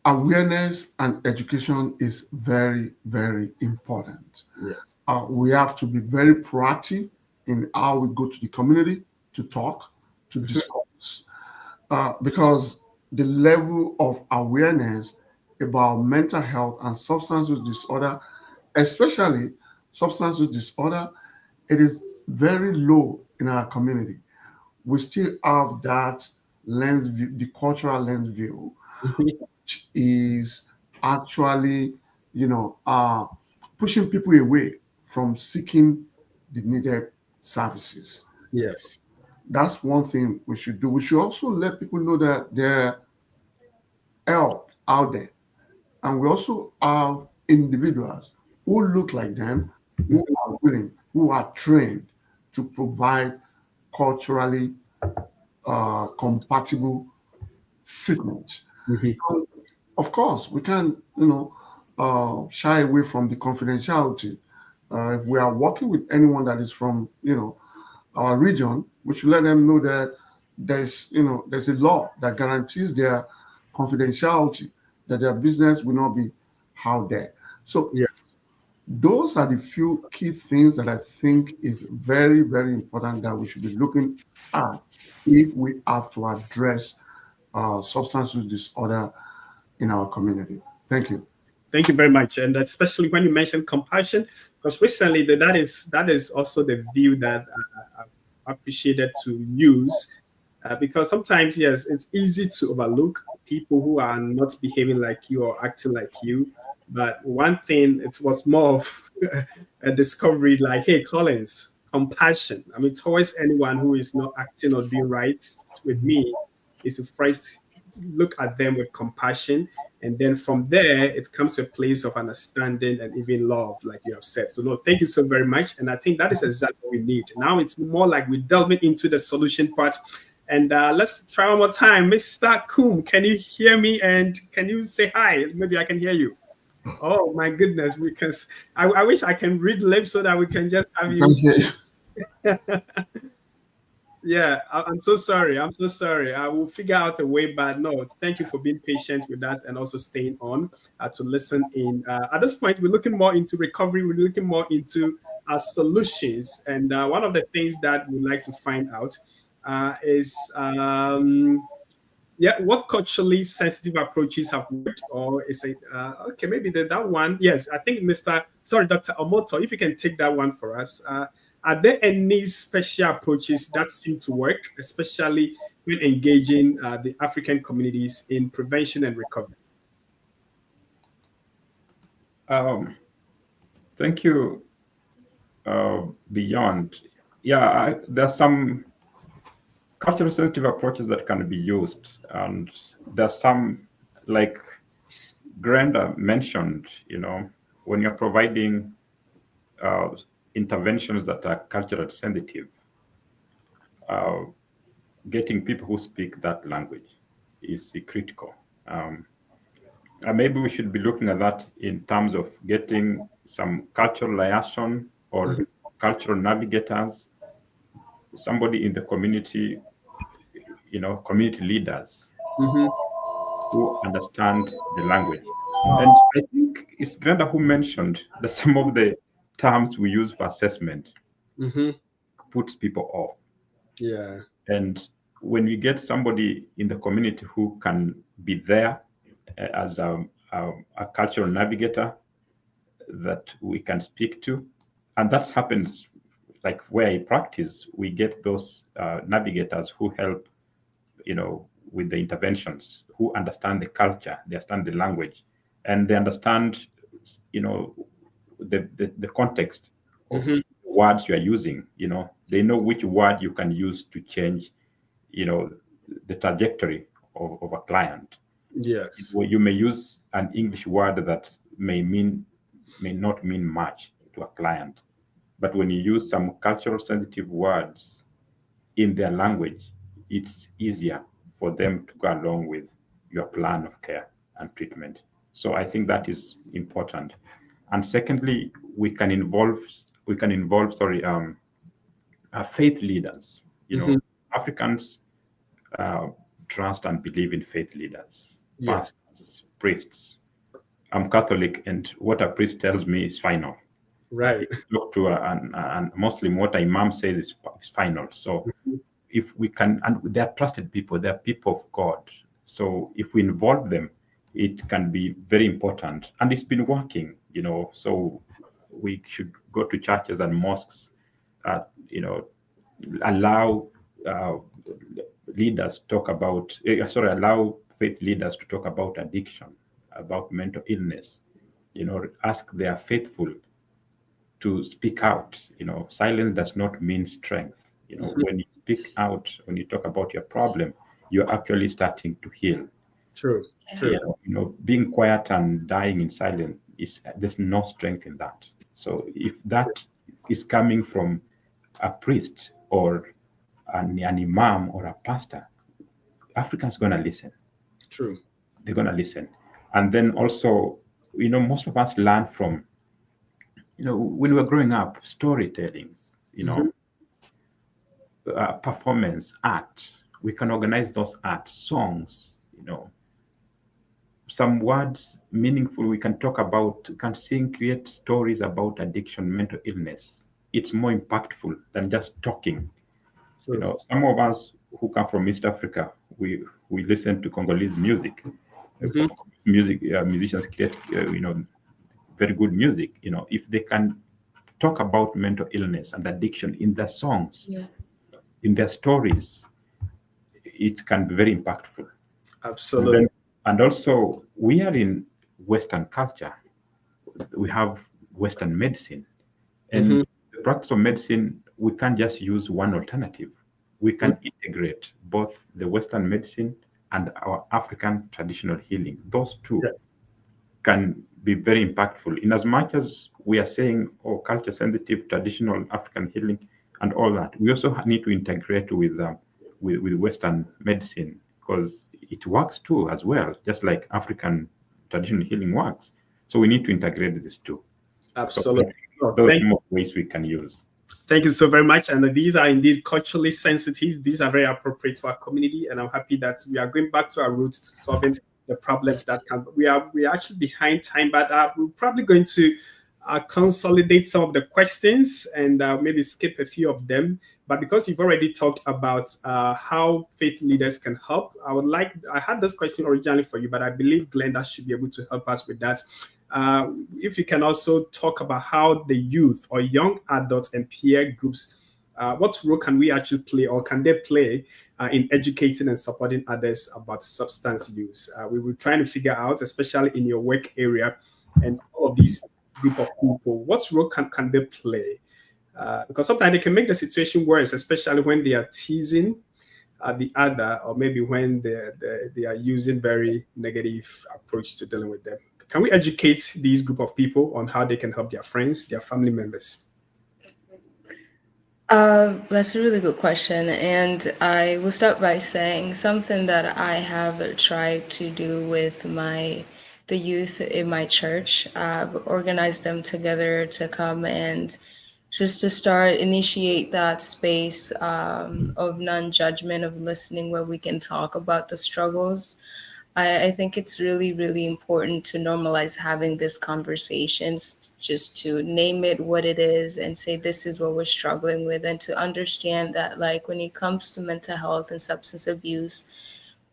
D: awareness and education is very, very important.
A: Yes.
D: We have to be very proactive in how we go to the community to talk, to discuss, because the level of awareness about mental health and substance use disorder, especially substance use disorder, it is very low in our community. We still have that lens view, the cultural lens view, which is actually, pushing people away from seeking the needed services.
A: Yes.
D: That's one thing we should do. We should also let people know that their help out there. And we also have individuals who look like them, who are willing, who are trained to provide culturally compatible treatment. And of course, we can, shy away from the confidentiality. If we are working with anyone that is from, our region, we should let them know that there's a law that guarantees their confidentiality, that their business will not be out there. So
A: Yeah.
D: those are the few key things that I think is very, very important that we should be looking at if we have to address substance use disorder in our community. Thank you.
A: Thank you very much, and especially when you mentioned compassion, because recently that is also the view that I've appreciated to use, because sometimes yes, it's easy to overlook people who are not behaving like you or acting like you, but one thing it was more of a discovery, like, hey, Collins, compassion. I mean, towards anyone who is not acting or doing right with me, is to first look at them with compassion, and then from there it comes to a place of understanding and even love, like you have said. So no, thank you so very much, and I think that is exactly what we need. Now it's more like we're delving into the solution part, and let's try one more time. Mr. Coom, can you hear me, and can you say hi? Maybe I can hear you. Oh my goodness, because I wish I can read lips so that we can just have you. Yeah, I'm so sorry. I'm so sorry. I will figure out a way, but no, thank you for being patient with us and also staying on to listen in. At this point, we're looking more into recovery. We're looking more into solutions. And one of the things that we'd like to find out is yeah, what culturally sensitive approaches have worked, or is it okay? Maybe that one. Yes, I think Dr. Omoto, if you can take that one for us. Are there any special approaches that seem to work, especially when engaging the African communities in prevention and recovery?
C: Thank you, Beyond. Yeah, there's some cultural sensitive approaches that can be used, and there's some, like Grenda mentioned, when you're providing interventions that are culturally sensitive, getting people who speak that language is critical. And maybe we should be looking at that in terms of getting some cultural liaison or cultural navigators, somebody in the community, community leaders who understand the language. And I think it's Grenda who mentioned that some of the terms we use for assessment puts people off.
A: Yeah.
C: And when we get somebody in the community who can be there as a cultural navigator that we can speak to, and that happens like where I practice, we get those navigators who help, with the interventions, who understand the culture, they understand the language, and they understand, the context of words you are using. They know which word you can use to change, the trajectory of a client.
A: Yes.
C: Well, you may use an English word that may not mean much to a client, but when you use some cultural sensitive words in their language, it's easier for them to go along with your plan of care and treatment. So I think that is important. And secondly, we can involve faith leaders. Africans trust and believe in faith leaders,
A: Yes.
C: pastors, priests. I'm Catholic, and what a priest tells me is final.
A: Right.
C: Look to and Muslim, what an imam says is final. So if we can, and they're trusted people, they're people of God. So if we involve them, it can be very important, and it's been working. So we should go to churches and mosques, allow leaders talk about, allow faith leaders to talk about addiction, about mental illness, ask their faithful to speak out. Silence does not mean strength. When you speak out, when you talk about your problem, you're actually starting to heal.
A: True. True.
C: Being quiet and dying in silence there's no strength in that. So if that is coming from a priest or an imam or a pastor, Africans gonna listen.
A: True.
C: They're gonna listen, and then also, most of us learn from, when we were growing up, storytelling, performance, art. We can organize those art songs, some words meaningful. We can talk about, can sing, create stories about addiction, mental illness. It's more impactful than just talking.
A: True.
C: Some of us who come from East Africa, we listen to Congolese music. Musicians create, very good music. If they can talk about mental illness and addiction in their songs,
B: Yeah.
C: in their stories, it can be very impactful.
A: Absolutely.
C: And also, we are in Western culture. We have Western medicine. And the practice of medicine, we can't just use one alternative. We can integrate both the Western medicine and our African traditional healing. Those two
A: Yeah.
C: can be very impactful. In as much as we are saying, culture sensitive, traditional African healing, and all that, we also need to integrate with Western medicine, because it works too as well, just like African traditional healing works. So we need to integrate these two.
A: Absolutely.
C: So those are more ways we can use.
A: Thank you so very much. And these are indeed culturally sensitive. These are very appropriate for our community. And I'm happy that we are going back to our roots to solving the problems that can. We are actually behind time, but we're probably going to consolidate some of the questions and maybe skip a few of them. But because you've already talked about how faith leaders can help, I had this question originally for you, but I believe Glenda should be able to help us with that. If you can also talk about how the youth or young adults and peer groups, what role can we actually play, or can they play in educating and supporting others about substance use? We were trying to figure out, especially in your work area and all of these group of people, what role can they play? Because sometimes they can make the situation worse, especially when they are teasing the other, or maybe when they are using very negative approach to dealing with them. Can we educate these group of people on how they can help their friends, their family members?
B: That's a really good question. And I will start by saying something that I have tried to do with the youth in my church. I've organized them together to come and just to initiate that space of non-judgment, of listening, where we can talk about the struggles. I think it's really, really important to normalize having these conversations, just to name it what it is and say, this is what we're struggling with, and to understand that, like, when it comes to mental health and substance abuse,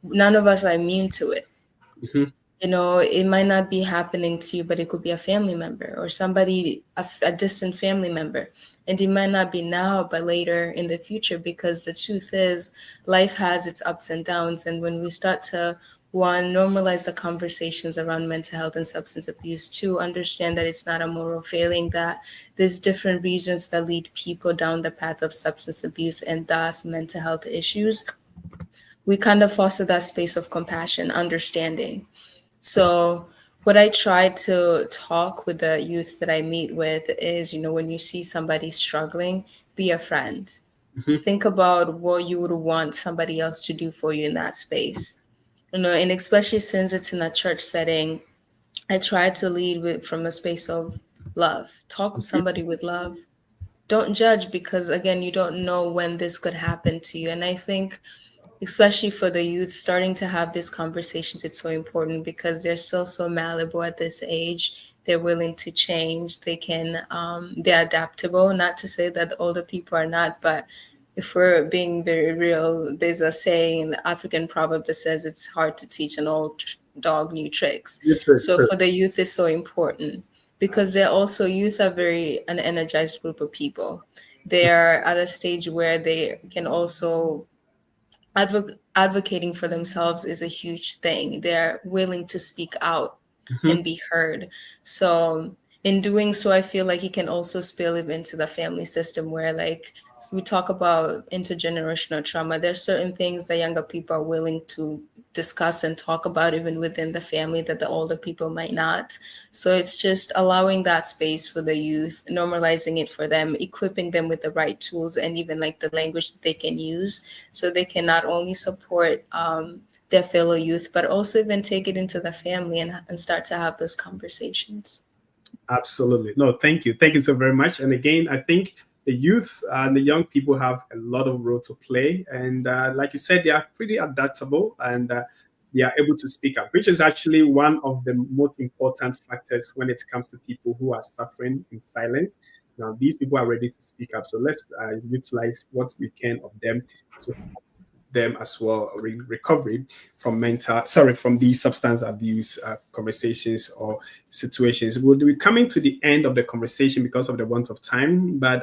B: none of us are immune to it.
A: Mm-hmm.
B: It might not be happening to you, but it could be a family member or somebody, a distant family member. And it might not be now, but later in the future, because the truth is, life has its ups and downs. And when we start to, one, normalize the conversations around mental health and substance abuse, two, understand that it's not a moral failing, that there's different reasons that lead people down the path of substance abuse and thus mental health issues, we kind of foster that space of compassion, understanding. So what I try to talk with the youth that I meet with is, when you see somebody struggling, be a friend.
A: Mm-hmm.
B: Think about what you would want somebody else to do for you in that space. And especially since it's in a church setting, I try to lead from a space of love. Talk with somebody with love. Don't judge, because again, you don't know when this could happen to you. And I think, especially for the youth, starting to have these conversations, it's so important, because they're still so malleable at this age. They're willing to change. They're adaptable. Not to say that the older people are not, but if we're being very real, there's a saying, the African proverb, that says it's hard to teach an old dog new tricks. So for the youth, it's so important, because youth are very an energized group of people. They are at a stage where they can also advocating for themselves is a huge thing. They're willing to speak out and be heard. So in doing so, I feel like it can also spill into the family system, where, like, we talk about intergenerational trauma. There's certain things that younger people are willing to discuss and talk about even within the family that the older people might not. So it's just allowing that space for the youth, normalizing it for them, equipping them with the right tools and even like the language that they can use so they can not only support their fellow youth, but also even take it into the family and start to have those conversations.
A: Absolutely. No, thank you. Thank you so very much. And again, I think the youth and the young people have a lot of role to play. And like you said, they are pretty adaptable and they are able to speak up, which is actually one of the most important factors when it comes to people who are suffering in silence. Now, these people are ready to speak up. So let's utilize what we can of them to them as well recovery from from these substance abuse conversations or situations. We'll be coming to the end of the conversation because of the want of time, but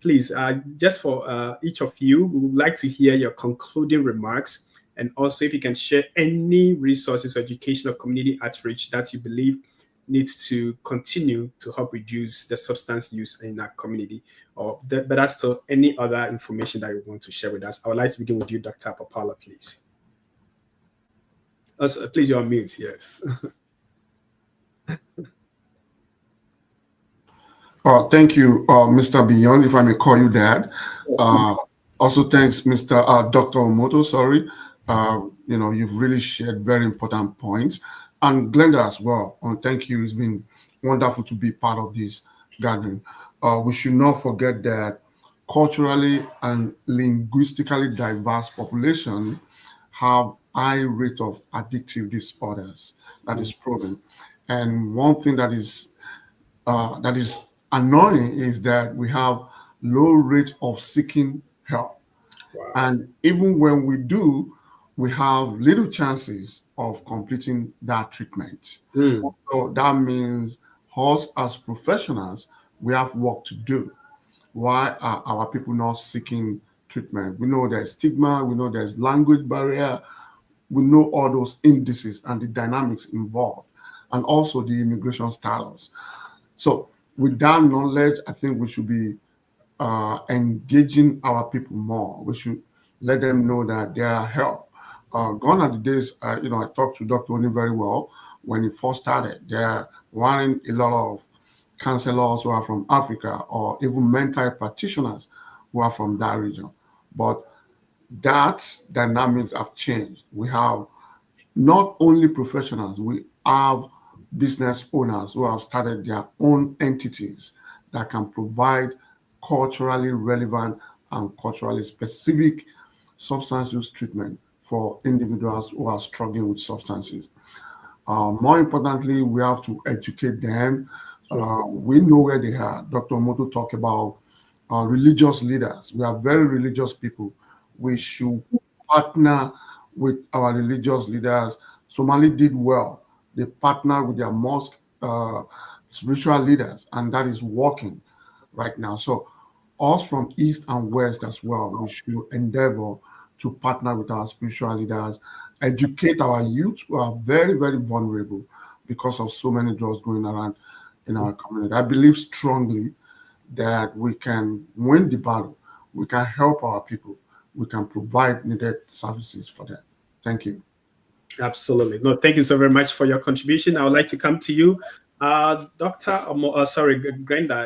A: please, just for each of you, we would like to hear your concluding remarks, and also if you can share any resources or education or community outreach that you believe needs to continue to help reduce the substance use in our community, but that's still any other information that you want to share with us. I would like to begin with you, Dr. Papala, please. Also, please, you're on mute, yes.
D: Thank you, Mr. Beyond, if I may call you that. Also, thanks, Mr. Dr. Omoto, sorry. You've really shared very important points. And Glenda as well. Thank you. It's been wonderful to be part of this gathering. We should not forget that culturally and linguistically diverse population have high rate of addictive disorders. That is proven. And one thing that is annoying is that we have low rate of seeking help.
A: Wow.
D: And even when we do, we have little chances of completing that treatment. So that means us as professionals, we have work to do. Why are our people not seeking treatment? We know there's stigma, we know there's language barrier, we know all those indices and the dynamics involved, and also the immigration status. So with that knowledge, I think we should be engaging our people more. We should let them know that there are help. Gone are the days, I talked to Dr. Oni very well when he first started. There weren't a lot of counselors who are from Africa or even mental practitioners who are from that region. But that dynamics have changed. We have not only professionals, we have business owners who have started their own entities that can provide culturally relevant and culturally specific substance use treatment for individuals who are struggling with substances. More importantly, we have to educate them. We know where they are. Dr. Moto talked about religious leaders. We are very religious people. We should partner with our religious leaders. Somali did well. They partner with their mosque spiritual leaders, and that is working right now. So us from East and West as well, we should endeavor to partner with our spiritual leaders, educate our youth who are very, very vulnerable because of so many drugs going around in our community. I believe strongly that we can win the battle. We can help our people. We can provide needed services for them. Thank you.
A: Absolutely. No, thank you so very much for your contribution. I would like to come to you, Grenda,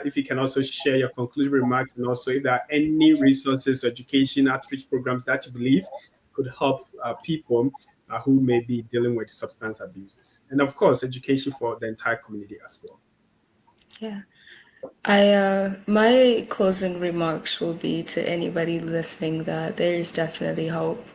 A: if you can also share your concluding remarks, and also if there are any resources, education, outreach programs that you believe could help people who may be dealing with substance abuses, and of course, education for the entire community as well.
B: Yeah. My closing remarks will be to anybody listening that there is definitely hope.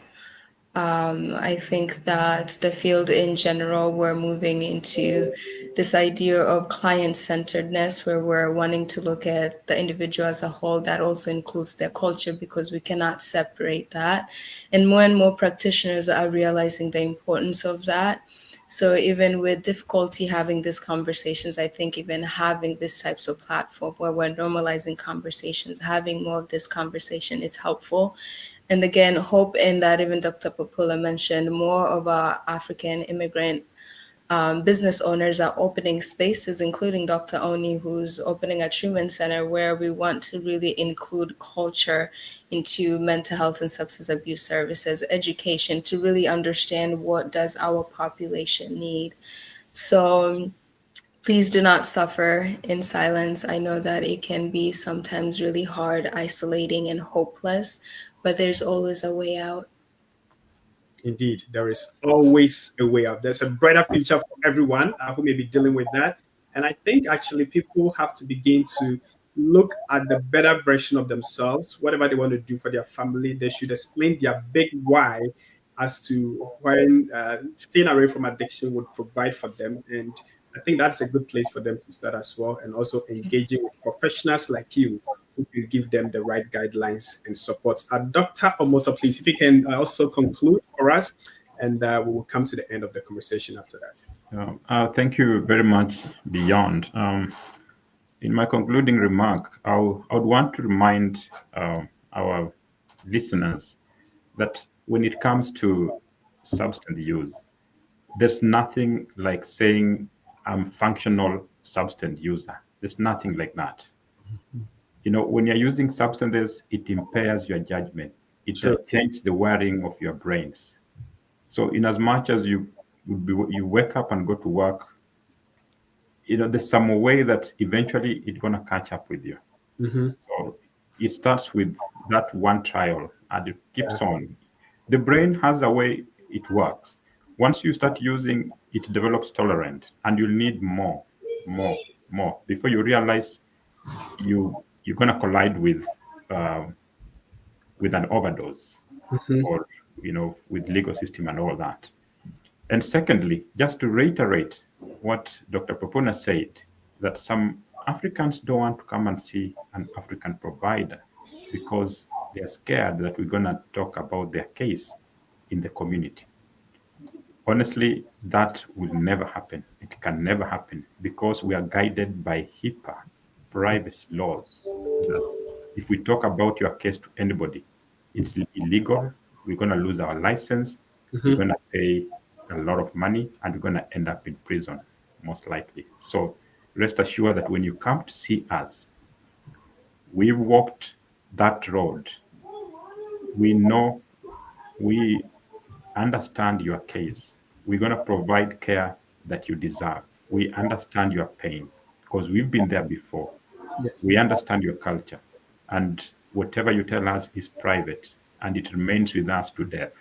B: I think that the field in general, we're moving into this idea of client-centeredness, where we're wanting to look at the individual as a whole. That also includes their culture, because we cannot separate that. And more practitioners are realizing the importance of that. So even with difficulty having these conversations, I think even having these types of platform where we're normalizing conversations, having more of this conversation is helpful. And again, hope in that even Dr. Popula mentioned more of our African immigrant business owners are opening spaces, including Dr. Oni, who's opening a treatment center where we want to really include culture into mental health and substance abuse services, education, to really understand what does our population need. So please do not suffer in silence. I know that it can be sometimes really hard, isolating, and hopeless, but there's always a way out.
A: Indeed, there is always a way out. There's a brighter future for everyone who may be dealing with that. And I think actually people have to begin to look at the better version of themselves, whatever they want to do for their family. They should explain their big why as to when staying away from addiction would provide for them. And I think that's a good place for them to start as well. And also engaging with professionals like you who can give them the right guidelines and support. Dr. Omoto, please, if you can also conclude for us, and we will come to the end of the conversation after that.
C: Thank you very much, Beyond. In my concluding remark, I would want to remind our listeners that when it comes to substance use, there's nothing like saying I'm functional substance user. There's nothing like that. When you're using substances, it impairs your judgment. It changes the wiring of your brains. So in as much as you wake up and go to work, there's some way that eventually it's going to catch up with you.
A: Mm-hmm.
C: So it starts with that one trial and it keeps on. The brain has a way it works. Once you start using, it develops tolerance and you'll need more. Before you realize you're going to collide with an overdose or, with legal system and all that. And secondly, just to reiterate what Dr. Popona said, that some Africans don't want to come and see an African provider because they're scared that we're going to talk about their case in the community. Honestly, that will never happen. It can never happen because we are guided by HIPAA privacy laws. If we talk about your case to anybody, it's illegal. We're going to lose our license. We're going to pay a lot of money and we're going to end up in prison, most likely. So rest assured that when you come to see us, we've walked that road. We know, we understand your case. We're going to provide care that you deserve. We understand your pain because we've been there before.
A: Yes.
C: We understand your culture, and whatever you tell us is private and it remains with us to death.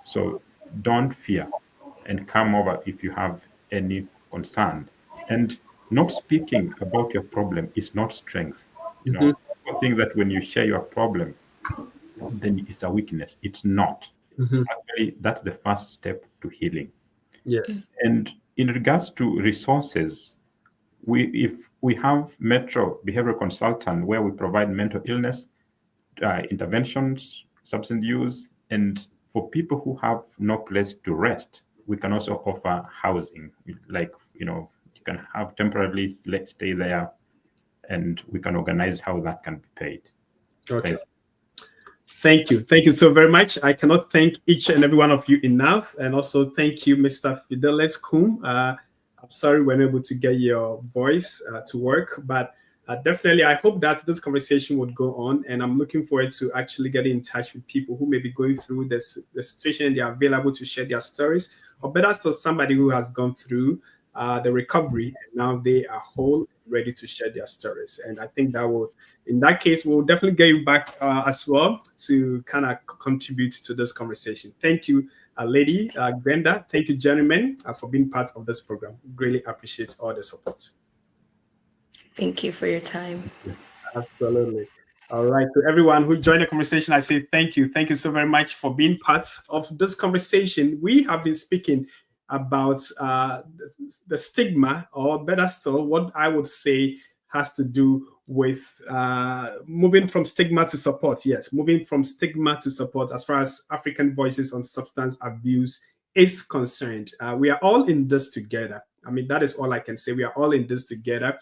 C: So don't fear and come over if you have any concern. And not speaking about your problem is not strength. Don't think that when you share your problem, then it's a weakness. It's not. Actually, that's the first step to healing.
A: Yes.
C: And in regards to resources, if we have Metro Behavioral Consultant where we provide mental illness interventions, substance use, and for people who have no place to rest, we can also offer housing. Like, you can have temporarily stay there, and we can organize how that can be paid.
A: Okay. Thank you. Thank you so very much. I cannot thank each and every one of you enough. And also thank you, Mr. Fidelis Kum. I'm sorry we're not able to get your voice to work, but definitely I hope that this conversation would go on. And I'm looking forward to actually getting in touch with people who may be going through the situation and they are available to share their stories. Or better still, somebody who has gone through the recovery and now they are whole, ready to share their stories. And I think that will, in that case, we'll definitely get you back as well to kind of contribute to this conversation. Thank you, Lady Brenda. Thank you, gentlemen, for being part of this program. Really appreciate all the support.
B: Thank you for your time.
A: Absolutely. All right. To everyone who joined the conversation, I say thank you. Thank you so very much for being part of this conversation. We have been speaking about the stigma, or better still, what I would say has to do with moving from stigma to support. Yes, moving from stigma to support as far as African voices on substance abuse is concerned. We are all in this together. I mean, that is all I can say. We are all in this together.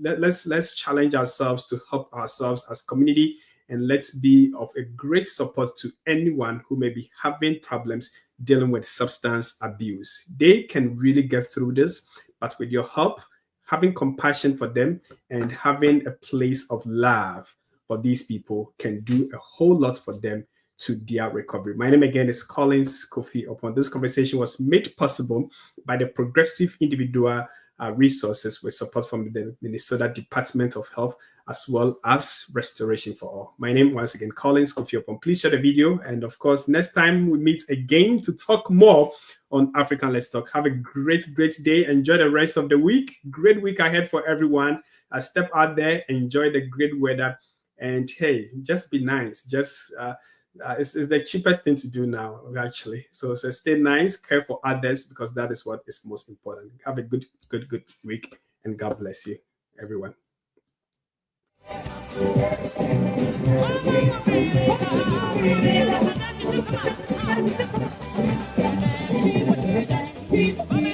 A: Let's challenge ourselves to help ourselves as community, and let's be of a great support to anyone who may be having problems dealing with substance abuse. They can really get through this, but with your help, having compassion for them and having a place of love for these people can do a whole lot for them to their recovery. My name again is Collins Kofi Upon. This conversation was made possible by the Progressive Individual Resources with support from the Minnesota Department of Health, as well as Restoration for All. My name, once again, Collins Kofi Upon. Please share the video. And of course, next time we meet again to talk more on African Let's Talk. Have a great day. Enjoy the rest of the week. Great week ahead for everyone. Step out there, enjoy the great weather. And hey, just be nice. Just it's the cheapest thing to do now, actually. So stay nice, care for others, because that is what is most important. Have a good week, and God bless you, everyone.
E: People